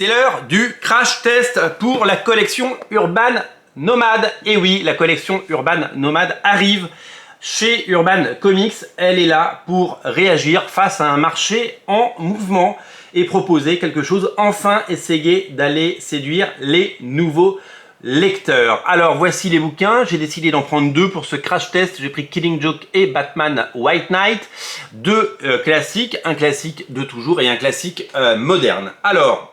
C'est l'heure du crash test pour la collection Urban Nomad. Et oui, la collection Urban Nomad arrive chez Urban Comics. Elle est là pour réagir face à un marché en mouvement et proposer quelque chose, enfin essayer d'aller séduire les nouveaux lecteurs. Alors voici les bouquins, j'ai décidé d'en prendre deux pour ce crash test. J'ai pris Killing Joke et Batman White Knight, deux classiques, un classique de toujours et un classique moderne. Alors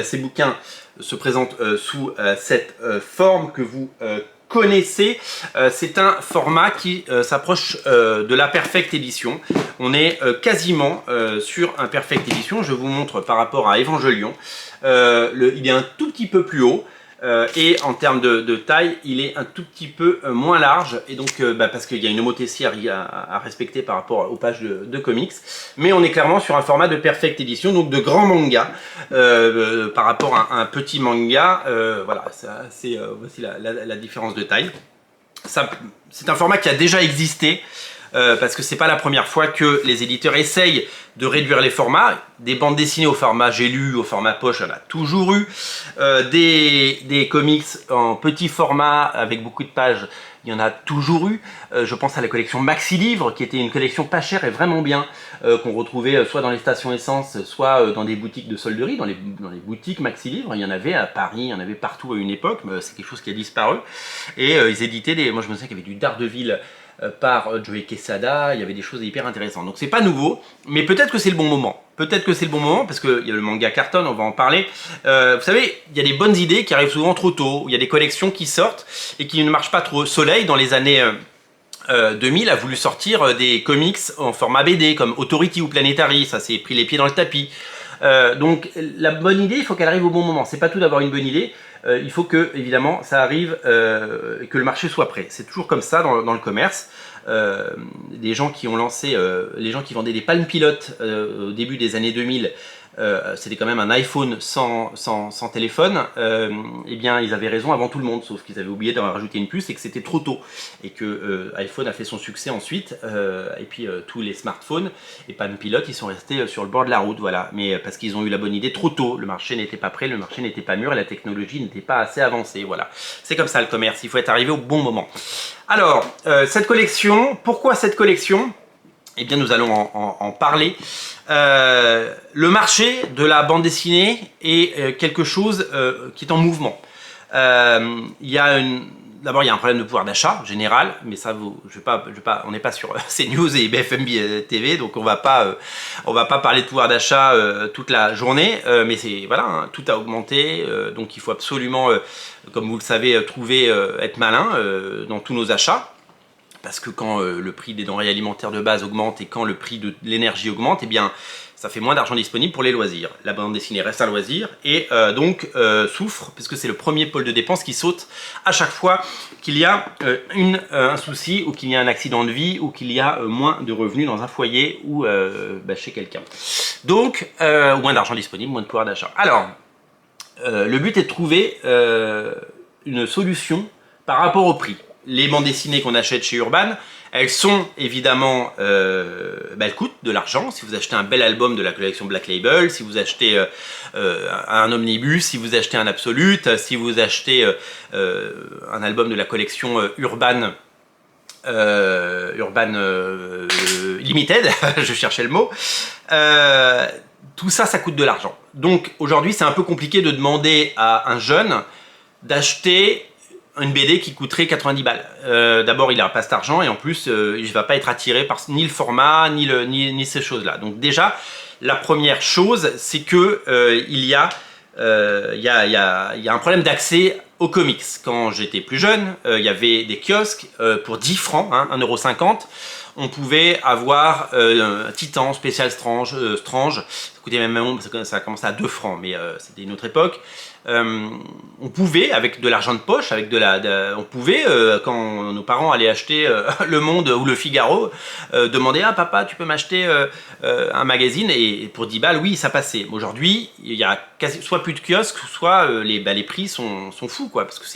ces bouquins se présentent sous cette forme que vous connaissez. C'est un format qui s'approche de la Perfect Edition. On est quasiment sur un Perfect Edition. Je vous montre par rapport à Evangelion. Il est un tout petit peu plus haut. Et en termes de taille, il est un tout petit peu moins large, et donc parce qu'il y a une homothétie à respecter par rapport aux pages de comics, mais on est clairement sur un format de Perfect Edition, donc de grand manga par rapport à un petit manga. Voilà, voici la différence de taille. C'est un format qui a déjà existé. Parce que c'est pas la première fois que les éditeurs essayent de réduire les formats. Des bandes dessinées au format j'ai lu, au format poche, on a toujours eu. Des comics en petit format avec beaucoup de pages, il y en a toujours eu. Je pense à la collection Maxi Livre, qui était une collection pas chère et vraiment bien, qu'on retrouvait soit dans les stations essence, soit dans des boutiques de solderie, dans les boutiques Maxi Livre. Il y en avait à Paris, il y en avait partout à une époque, mais c'est quelque chose qui a disparu. Et ils éditaient moi je me souviens qu'il y avait du Daredevil par Joey Quesada, il y avait des choses hyper intéressantes. Donc c'est pas nouveau, mais peut-être que c'est le bon moment. Peut-être que c'est le bon moment, parce qu'il y a le manga carton, on va en parler. Vous savez, il y a des bonnes idées qui arrivent souvent trop tôt. Il y a des collections qui sortent et qui ne marchent pas trop. Soleil, dans les années 2000, a voulu sortir des comics en format BD, comme Authority ou Planetary. Ça s'est pris les pieds dans le tapis. Donc la bonne idée, il faut qu'elle arrive au bon moment. C'est pas tout d'avoir une bonne idée. Il faut que, évidemment, ça arrive et que le marché soit prêt. C'est toujours comme ça dans le commerce. Des gens qui ont lancé, les gens qui vendaient des Palm Pilot au début des années 2000, c'était quand même un iPhone sans téléphone, eh bien ils avaient raison avant tout le monde, sauf qu'ils avaient oublié d'en rajouter une puce et que c'était trop tôt. Et que iPhone a fait son succès ensuite, et puis tous les smartphones et Palm Pilot, ils sont restés sur le bord de la route, voilà. Mais parce qu'ils ont eu la bonne idée trop tôt, le marché n'était pas prêt, le marché n'était pas mûr et la technologie n'était pas assez avancée, voilà. C'est comme ça le commerce, il faut être arrivé au bon moment. Alors, cette collection, pourquoi cette collection ? Eh bien, nous allons en parler. Le marché de la bande dessinée est quelque chose qui est en mouvement. D'abord, il y a un problème de pouvoir d'achat général, mais ça, on n'est pas sur CNews et BFM TV, donc on va pas parler de pouvoir d'achat toute la journée. Mais voilà, hein, tout a augmenté, donc il faut absolument, comme vous le savez, être malin dans tous nos achats. Parce que quand le prix des denrées alimentaires de base augmente et quand le prix de l'énergie augmente, eh bien, ça fait moins d'argent disponible pour les loisirs. La bande dessinée reste un loisir et donc souffre, puisque c'est le premier pôle de dépenses qui saute à chaque fois qu'il y a un souci ou qu'il y a un accident de vie ou qu'il y a moins de revenus dans un foyer ou chez quelqu'un. Donc, moins d'argent disponible, moins de pouvoir d'achat. Alors, le but est de trouver une solution par rapport au prix. Les bandes dessinées qu'on achète chez Urban, elles sont évidemment, elles coûtent de l'argent. Si vous achetez un bel album de la collection Black Label, si vous achetez un omnibus, si vous achetez un Absolute, si vous achetez un album de la collection Urban Limited, je cherchais le mot, tout ça, ça coûte de l'argent. Donc aujourd'hui, c'est un peu compliqué de demander à un jeune d'acheter une BD qui coûterait 90 balles. D'abord, il n'a pas cet argent et en plus, il ne va pas être attiré par ni le format, ni ces choses-là. Donc déjà, la première chose, c'est que il y a un problème d'accès aux comics. Quand j'étais plus jeune, il y avait des kiosques pour 10 francs, hein, 1,50 €. On pouvait avoir un Titan spécial Strange, ça coûtait même, ça a commencé à 2 francs, mais c'était une autre époque. On pouvait, avec de l'argent de poche, on pouvait, quand nos parents allaient acheter Le Monde ou Le Figaro, demander « Ah papa, tu peux m'acheter un magazine ?» Et pour 10 balles, oui, ça passait. Aujourd'hui, il y a soit plus de kiosques, soit les prix sont fous, quoi, parce que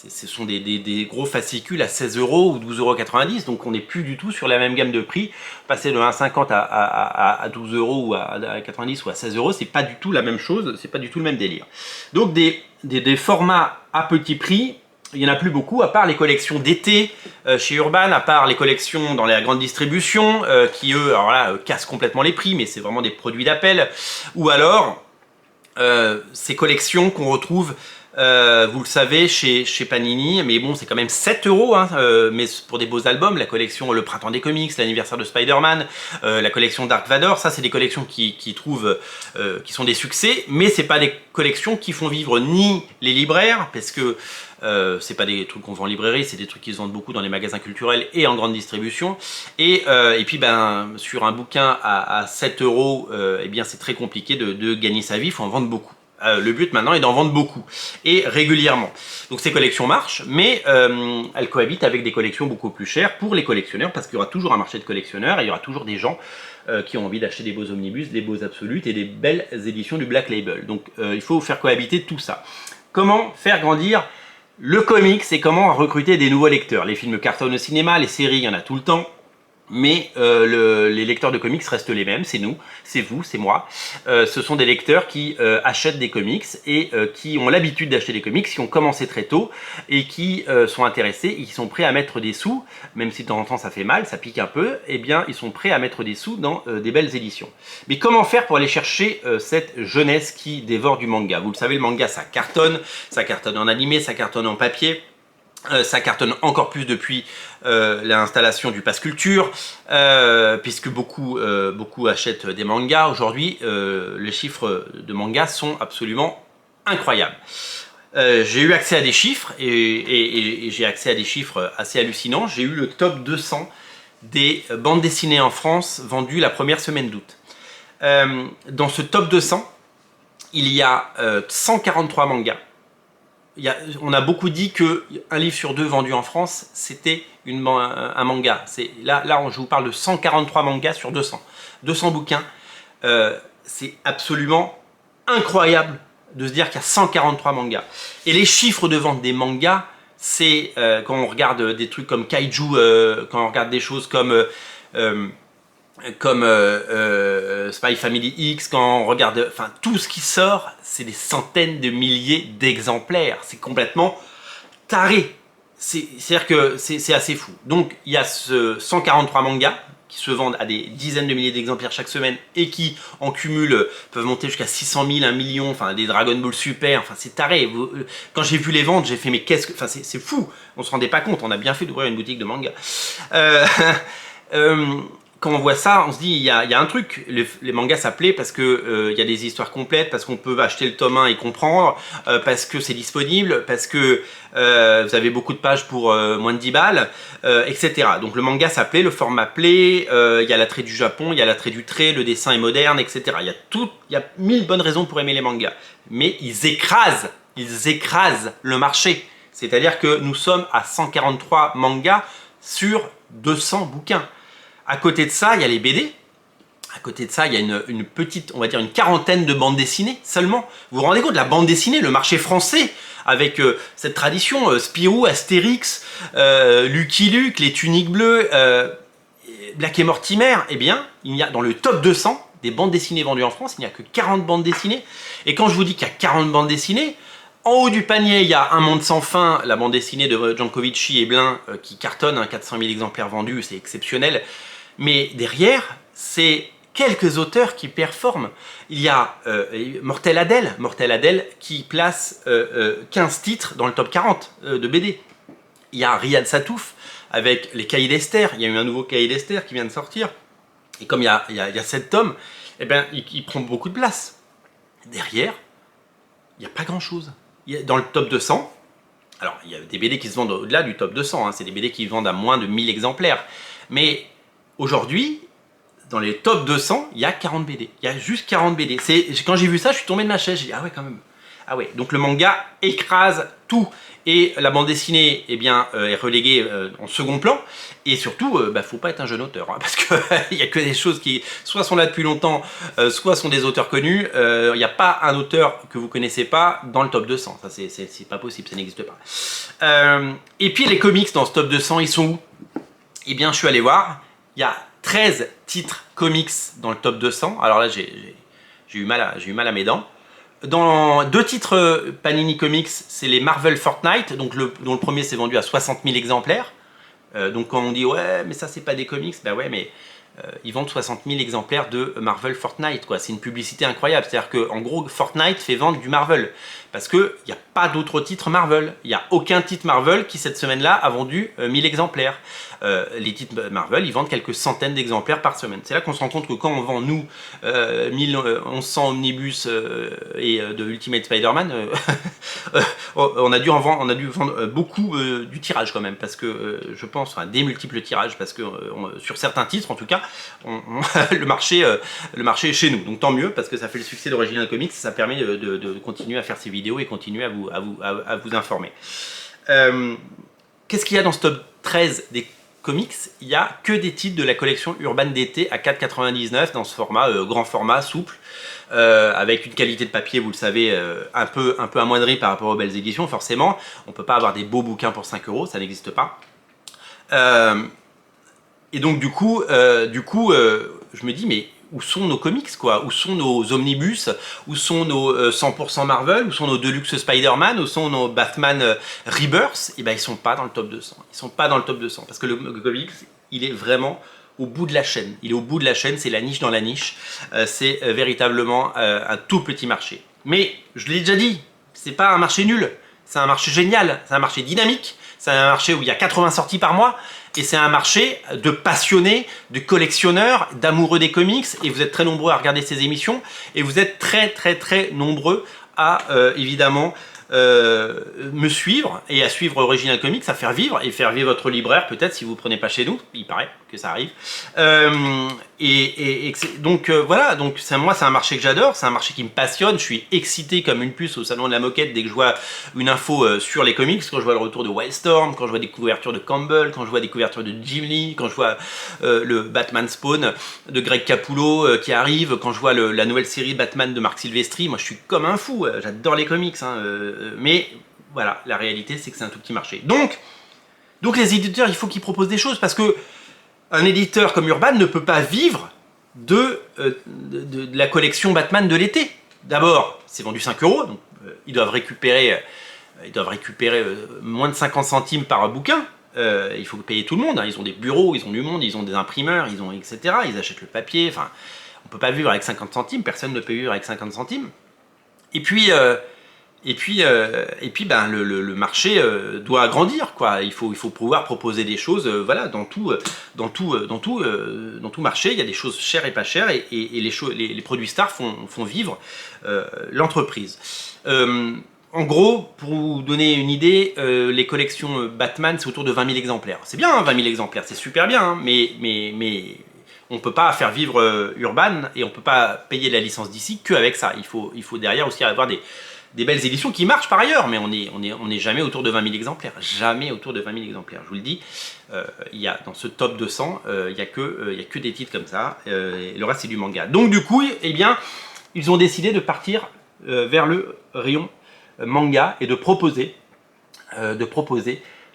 ce sont des gros fascicules à 16 € ou 12,90 €, donc on n'est plus du tout sur la même gamme de prix. Passer de 1,50 € à 12 € ou à 90 ou à 16 €, c'est pas du tout la même chose, c'est pas du tout le même délire. Donc des formats à petit prix, il n'y en a plus beaucoup, à part les collections d'été chez Urban, à part les collections dans la grande distribution, qui eux, alors là, cassent complètement les prix, mais c'est vraiment des produits d'appel. Ou alors, ces collections qu'on retrouve, vous le savez, chez Panini, mais bon, c'est quand même 7 €, hein, mais pour des beaux albums, la collection Le Printemps des Comics, l'anniversaire de Spider-Man, la collection Dark Vador, ça c'est des collections qui sont des succès, mais c'est pas des collections qui font vivre ni les libraires, parce que c'est pas des trucs qu'on vend en librairie, c'est des trucs qui se vendent beaucoup dans les magasins culturels et en grande distribution. Et puis sur un bouquin à 7 €, eh bien c'est très compliqué de gagner sa vie, il faut en vendre beaucoup. Le but maintenant est d'en vendre beaucoup et régulièrement. Donc ces collections marchent, mais elles cohabitent avec des collections beaucoup plus chères pour les collectionneurs, parce qu'il y aura toujours un marché de collectionneurs et il y aura toujours des gens qui ont envie d'acheter des beaux omnibus, des beaux absolutes et des belles éditions du Black Label. Donc il faut faire cohabiter tout ça. Comment faire grandir le comics et comment recruter des nouveaux lecteurs? Les films cartonnent au cinéma, les séries, il y en a tout le temps. Mais les lecteurs de comics restent les mêmes, c'est nous, c'est vous, c'est moi. Ce sont des lecteurs qui achètent des comics et qui ont l'habitude d'acheter des comics, qui ont commencé très tôt et qui sont intéressés et qui sont prêts à mettre des sous, même si de temps en temps ça fait mal, ça pique un peu, eh bien ils sont prêts à mettre des sous dans des belles éditions. Mais comment faire pour aller chercher cette jeunesse qui dévore du manga? Vous le savez, le manga ça cartonne en animé, ça cartonne en papier. Ça cartonne encore plus depuis l'installation du Pass Culture, puisque beaucoup achètent des mangas. Aujourd'hui, les chiffres de mangas sont absolument incroyables. J'ai eu accès à des chiffres, et j'ai accès à des chiffres assez hallucinants. J'ai eu le top 200 des bandes dessinées en France vendues la première semaine d'août. Dans ce top 200, il y a 143 mangas. On a beaucoup dit qu'un livre sur deux vendu en France, c'était un manga. Là, je vous parle de 143 mangas sur 200. 200 bouquins. C'est absolument incroyable de se dire qu'il y a 143 mangas. Et les chiffres de vente des mangas, c'est quand on regarde des trucs comme Kaiju, quand on regarde des choses comme Spy Family X, quand on regarde, enfin tout ce qui sort, c'est des centaines de milliers d'exemplaires. C'est complètement taré. C'est-à-dire que c'est assez fou. Donc il y a ce 143 mangas qui se vendent à des dizaines de milliers d'exemplaires chaque semaine et qui en cumul peuvent monter jusqu'à 600 000, 1 million, enfin des Dragon Ball Super, enfin c'est taré. Quand j'ai vu les ventes, j'ai fait mais qu'est-ce que, enfin c'est fou. On se rendait pas compte. On a bien fait d'ouvrir une boutique de manga. Quand on voit ça, on se dit il y a un truc. Les mangas ça plaît parce que il y a des histoires complètes, parce qu'on peut acheter le tome 1 et comprendre, parce que c'est disponible, parce que vous avez beaucoup de pages pour moins de 10 balles, etc. Donc le manga ça plaît, le format plaît, il y a l'attrait du Japon, il y a l'attrait du trait, le dessin est moderne, etc. Il y a 1000 bonnes raisons pour aimer les mangas. Mais ils écrasent le marché. C'est-à-dire que nous sommes à 143 mangas sur 200 bouquins. À côté de ça, il y a les BD. À côté de ça, il y a une petite, on va dire une quarantaine de bandes dessinées seulement. Vous vous rendez compte de la bande dessinée, le marché français, avec cette tradition, Spirou, Astérix, Lucky Luke, les Tuniques Bleues, Black et Mortimer. Eh bien, il y a dans le top 200 des bandes dessinées vendues en France, il n'y a que 40 bandes dessinées. Et quand je vous dis qu'il y a 40 bandes dessinées, en haut du panier, il y a Un Monde Sans Fin, la bande dessinée de Jankovici et Blin, qui cartonne, 400 000 exemplaires vendus, c'est exceptionnel. Mais derrière, c'est quelques auteurs qui performent. Il y a Mortel Adèle qui place 15 titres dans le top 40 de BD. Il y a Riyad Satouf avec les Cahiers d'Esther. Il y a eu un nouveau Cahier d'Esther qui vient de sortir. Et comme il y a 7 tomes, eh ben, il prend beaucoup de place. Derrière, il n'y a pas grand-chose. Dans le top 200, alors il y a des BD qui se vendent au-delà du top 200, hein, c'est des BD qui vendent à moins de 1000 exemplaires. Mais aujourd'hui, dans les top 200, il y a 40 BD. Il y a juste 40 BD. Quand j'ai vu ça, je suis tombé de ma chaise. J'ai dit, ah ouais, quand même. Ah ouais, donc le manga écrase tout. Et la bande dessinée eh bien, est reléguée en second plan. Et surtout, faut pas être un jeune auteur. Hein, parce qu'il n'y a que des choses qui soit sont là depuis longtemps, soit sont des auteurs connus. Il n'y a pas un auteur que vous connaissez pas dans le top 200. Ça, c'est pas possible, ça n'existe pas. Et puis les comics dans ce top 200, ils sont où? Eh bien, je suis allé voir. Il y a 13 titres comics dans le top 200. Alors là, j'ai eu mal à mes dents. Dans 2 titres Panini Comics, c'est les Marvel Fortnite, donc dont le premier s'est vendu à 60 000 exemplaires. Donc quand on dit ouais mais ça c'est pas des comics, bah ouais mais ils vendent 60 000 exemplaires de Marvel Fortnite quoi. C'est une publicité incroyable, c'est-à-dire que en gros Fortnite fait vendre du Marvel parce que il n'y a pas d'autres titres Marvel, il n'y a aucun titre Marvel qui cette semaine-là a vendu 1000 exemplaires. Les titres Marvel ils vendent quelques centaines d'exemplaires par semaine. C'est là qu'on se rend compte que quand on vend nous 1100 omnibus et de Ultimate Spider-Man, on a dû vendre beaucoup du tirage quand même parce que je pense enfin, des multiples tirages parce que sur certains titres en tout cas le marché est chez nous, donc tant mieux parce que ça fait le succès d'Original Comics, ça permet de continuer à faire ces vidéos et continuer à vous informer. Qu'est-ce qu'il y a dans ce top 13 des comics? Il n'y a que des titres de la collection Urban d'été à 4,99 dans ce format, grand format, souple, avec une qualité de papier, vous le savez, un peu amoindrie par rapport aux belles éditions, forcément. On ne peut pas avoir des beaux bouquins pour 5 €, ça n'existe pas. Et donc du coup, je me dis, mais où sont nos comics quoi? Où sont nos omnibus? Où sont nos 100% Marvel? Où sont nos Deluxe Spider-Man? Où sont nos Batman Rebirth? Et ben ils sont pas dans le top 200. Ils sont pas dans le top 200 parce que le comics, il est vraiment au bout de la chaîne. Il est au bout de la chaîne, c'est la niche dans la niche. C'est véritablement un tout petit marché. Mais je l'ai déjà dit, c'est pas un marché nul. C'est un marché génial. C'est un marché dynamique. C'est un marché où il y a 80 sorties par mois. Et c'est un marché de passionnés, de collectionneurs, d'amoureux des comics. Et vous êtes très nombreux à regarder ces émissions. Et vous êtes très nombreux à, évidemment, me suivre et à suivre Original Comics, à faire vivre votre libraire peut-être si vous ne prenez pas chez nous. Il paraît que ça arrive. Donc voilà, donc moi c'est un marché que j'adore, c'est un marché qui me passionne, je suis excité comme une puce au salon de la moquette dès que je vois une info sur les comics, quand je vois le retour de Wildstorm, quand je vois des couvertures de Campbell, quand je vois des couvertures de Jim Lee, quand je vois le Batman Spawn de Greg Capullo qui arrive, quand je vois la nouvelle série Batman de Marc Silvestri, moi je suis comme un fou, j'adore les comics, hein, mais voilà, la réalité c'est que c'est un tout petit marché. Donc les éditeurs, il faut qu'ils proposent des choses parce que un éditeur comme Urban ne peut pas vivre de la collection Batman de l'été. D'abord, c'est vendu 5 €, donc ils doivent récupérer moins de 50 centimes par bouquin. Il faut payer tout le monde, hein. Ils ont des bureaux, ils ont du monde, ils ont des imprimeurs, ils ont etc. Ils achètent le papier, enfin, on ne peut pas vivre avec 50 centimes, personne ne peut vivre avec 50 centimes. Et puis le marché doit grandir, quoi. Il faut pouvoir proposer des choses, voilà, dans tout marché. Il y a des choses chères et pas chères, et les produits stars font vivre l'entreprise. En gros, pour vous donner une idée, les collections Batman, c'est autour de 20 000 exemplaires. C'est bien, hein, 20 000 exemplaires, c'est super bien, hein, mais on ne peut pas faire vivre Urban et on ne peut pas payer la licence d'ici qu'avec ça. Il faut derrière aussi avoir des belles éditions qui marchent par ailleurs, mais on n'est jamais autour de 20 000 exemplaires. Jamais autour de 20 000 exemplaires. Je vous le dis, dans ce top 200, il n'y a que des titres comme ça. Et le reste, c'est du manga. Donc du coup, eh bien, ils ont décidé de partir vers le rayon manga et de proposer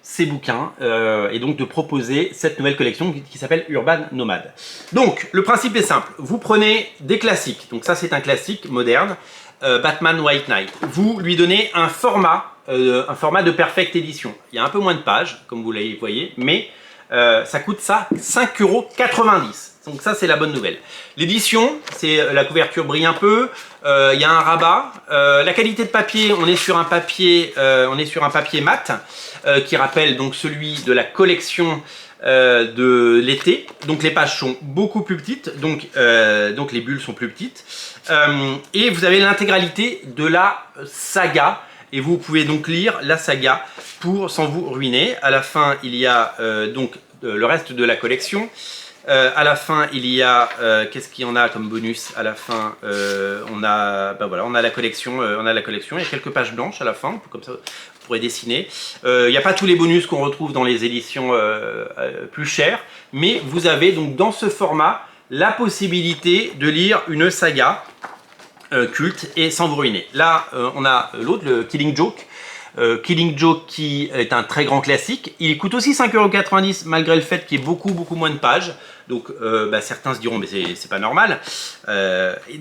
ces bouquins et donc de proposer cette nouvelle collection qui s'appelle Urban Nomad. Donc, le principe est simple. Vous prenez des classiques. Donc ça, c'est un classique moderne. Batman White Knight. Vous lui donnez un format de perfect édition. Il y a un peu moins de pages, comme vous le voyez, mais ça coûte ça 5,90 €. Donc ça, c'est la bonne nouvelle. L'édition, c'est la couverture brille un peu. Il y a un rabat. La qualité de papier, on est sur un papier mat qui rappelle donc celui de la collection de l'été. Donc les pages sont beaucoup plus petites, donc les bulles sont plus petites. Et vous avez l'intégralité de la saga. Et vous pouvez donc lire la saga sans vous ruiner. À la fin, il y a donc le reste de la collection. À la fin, il y a qu'est-ce qu'il y en a comme bonus à la fin? On a, voilà, on a la collection, Il y a quelques pages blanches à la fin, comme ça vous pourrez dessiner. Il n'y a pas tous les bonus qu'on retrouve dans les éditions plus chères, mais vous avez donc dans ce format la possibilité de lire une saga culte et sans vous ruiner. Là, on a l'autre, le Killing Joke. Killing Joke qui est un très grand classique. Il coûte aussi 5,90 € malgré le fait qu'il y ait beaucoup moins de pages. Donc certains se diront mais c'est pas normal.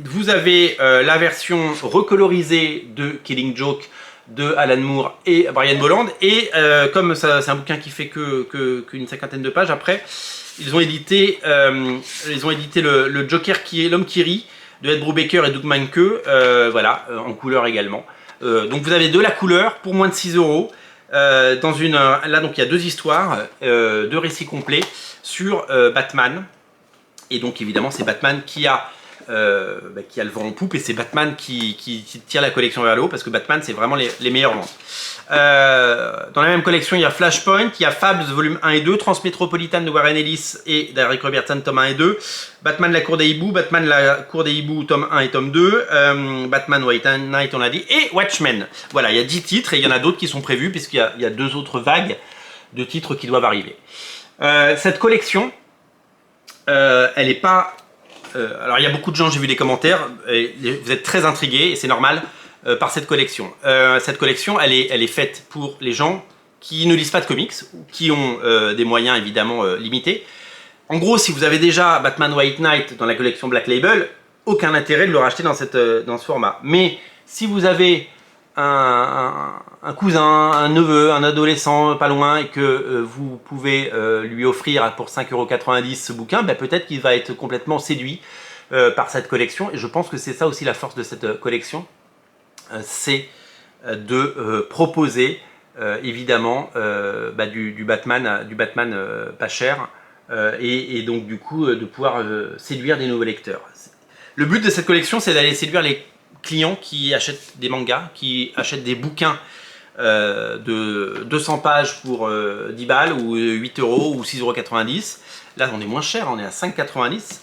Vous avez la version recolorisée de Killing Joke de Alan Moore et Brian Bolland. Et comme c'est un bouquin qui fait qu'une cinquantaine de pages, après ils ont édité le Joker qui est l'homme qui rit de Ed Brubaker et Doug Mahnke, voilà, en couleur également. Donc vous avez de la couleur pour moins de 6 €. Là donc il y a 2 histoires, 2 récits complets sur Batman. Et donc évidemment c'est Batman qui a le vent en poupe, et c'est Batman qui tire la collection vers le haut, parce que Batman c'est vraiment les meilleures ventes. Dans la même collection il y a Flashpoint, il y a Fabs volume 1 et 2, Transmétropolitane de Warren Ellis et d'Eric Robertson tome 1 et 2, Batman la cour des hiboux, Batman la cour des hiboux tome 1 et tome 2, Batman White Knight on l'a dit, et Watchmen. Voilà, il y a 10 titres et il y en a d'autres qui sont prévus puisqu'il y a 2 autres vagues de titres qui doivent arriver. Cette collection, elle n'est pas... alors il y a beaucoup de gens, j'ai vu des commentaires, vous êtes très intrigués et c'est normal par cette collection. Cette collection, elle est faite pour les gens qui ne lisent pas de comics, ou qui ont des moyens évidemment limités. En gros, si vous avez déjà Batman White Knight dans la collection Black Label, aucun intérêt de le racheter dans ce format. Mais si vous avez un cousin, un neveu, un adolescent pas loin, et que vous pouvez lui offrir pour 5,90 € ce bouquin, peut-être qu'il va être complètement séduit par cette collection. Et je pense que c'est ça aussi la force de cette collection, c'est de proposer évidemment du Batman pas cher, et donc du coup de pouvoir séduire des nouveaux lecteurs. Le but de cette collection, c'est d'aller séduire les clients qui achètent des mangas, qui achètent des bouquins de 200 pages pour 10 balles ou 8 € ou 6,90 €. Là on est moins cher, on est à 5,90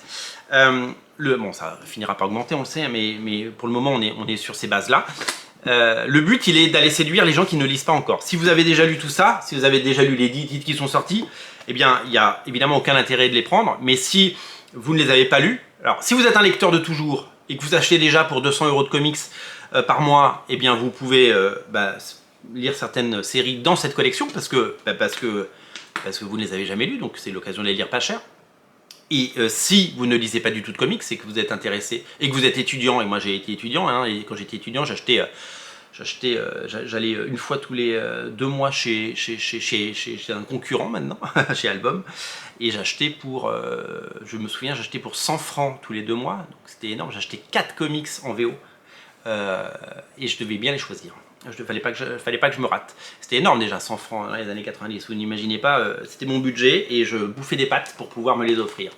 €. Bon, ça finira par augmenter, on le sait, mais pour le moment on est sur ces bases là. Le but, il est d'aller séduire les gens qui ne lisent pas encore. Si vous avez déjà lu tout ça, si vous avez déjà lu les 10 titres qui sont sortis, eh bien il n'y a évidemment aucun intérêt de les prendre. Mais si vous ne les avez pas lus, alors si vous êtes un lecteur de toujours et que vous achetez déjà pour 200 € de comics par mois, eh bien vous pouvez lire certaines séries dans cette collection parce que vous ne les avez jamais lues, donc c'est l'occasion de les lire pas cher. Et si vous ne lisez pas du tout de comics, c'est que vous êtes intéressé et que vous êtes étudiant, et moi j'ai été étudiant, hein, et quand j'étais étudiant j'allais une fois tous les 2 mois chez un concurrent maintenant, chez Album, et j'achetais pour, je me souviens, j'achetais pour 100 francs tous les 2 mois, donc c'était énorme, j'achetais 4 comics en VO, et je devais bien les choisir. Fallait pas que je me rate. C'était énorme déjà, 100 francs dans les années 90, vous n'imaginez pas, c'était mon budget et je bouffais des pâtes pour pouvoir me les offrir.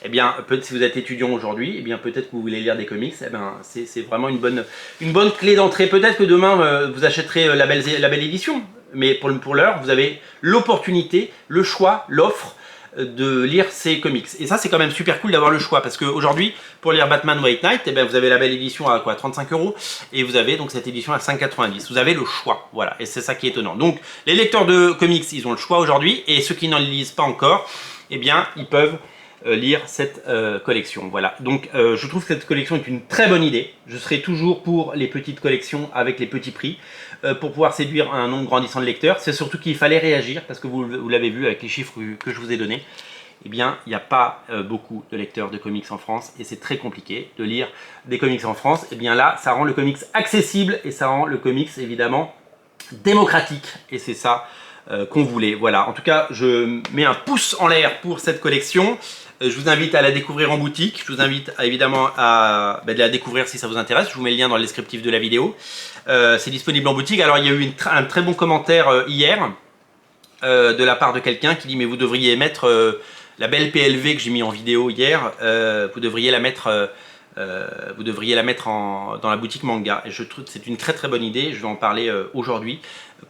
Eh bien, si vous êtes étudiant aujourd'hui, eh bien peut-être que vous voulez lire des comics, eh bien c'est vraiment une bonne clé d'entrée. Peut-être que demain vous achèterez la belle édition, mais pour l'heure, vous avez l'opportunité, le choix, l'offre de lire ces comics. Et ça, c'est quand même super cool d'avoir le choix, parce qu'aujourd'hui, pour lire Batman White Knight, eh bien, vous avez la belle édition à quoi, 35 €, et vous avez donc cette édition à 5,90 €. Vous avez le choix, voilà, et c'est ça qui est étonnant. Donc, les lecteurs de comics, ils ont le choix aujourd'hui, et ceux qui n'en lisent pas encore, eh bien, ils peuvent lire cette collection. Voilà, donc je trouve que cette collection est une très bonne idée. Je serai toujours pour les petites collections avec les petits prix, pour pouvoir séduire un nombre grandissant de lecteurs. C'est surtout qu'il fallait réagir, parce que vous l'avez vu avec les chiffres que je vous ai donnés, eh bien il n'y a pas beaucoup de lecteurs de comics en France, et c'est très compliqué de lire des comics en France. Eh bien là, ça rend le comics accessible, et ça rend le comics évidemment démocratique, et c'est ça qu'on voulait. Voilà, en tout cas, je mets un pouce en l'air pour cette collection. Je vous invite à la découvrir en boutique. Je vous invite évidemment à la découvrir si ça vous intéresse. Je vous mets le lien dans le descriptif de la vidéo. C'est disponible en boutique. Alors il y a eu un très bon commentaire hier de la part de quelqu'un qui dit: mais vous devriez mettre la belle PLV que j'ai mis en vidéo hier, vous devriez la mettre vous devriez la mettre dans la boutique manga. Et je trouve que c'est une très très bonne idée. Je vais en parler aujourd'hui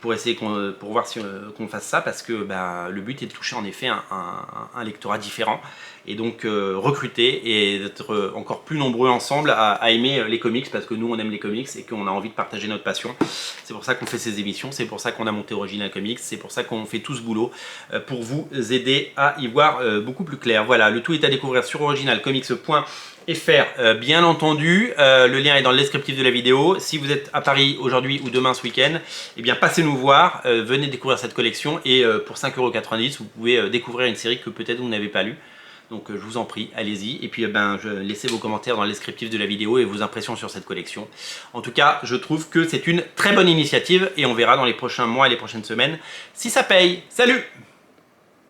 pour essayer pour voir si qu'on fasse ça, parce que le but est de toucher en effet un lectorat différent et donc recruter et d'être encore plus nombreux ensemble à aimer les comics, parce que nous on aime les comics et qu'on a envie de partager notre passion. C'est pour ça qu'on fait ces émissions, c'est pour ça qu'on a monté Original Comics, c'est pour ça qu'on fait tout ce boulot pour vous aider à y voir beaucoup plus clair. Voilà, le tout est à découvrir sur originalcomics.fr, bien entendu. Le lien est dans le descriptif de la vidéo. Si vous êtes à Paris aujourd'hui ou demain ce week-end, eh bien passez nous voir, venez découvrir cette collection, et pour 5,90 € vous pouvez découvrir une série que peut-être vous n'avez pas lue. Donc je vous en prie, allez-y, et puis laissez vos commentaires dans le descriptif de la vidéo et vos impressions sur cette collection. En tout cas, je trouve que c'est une très bonne initiative et on verra dans les prochains mois et les prochaines semaines si ça paye. Salut!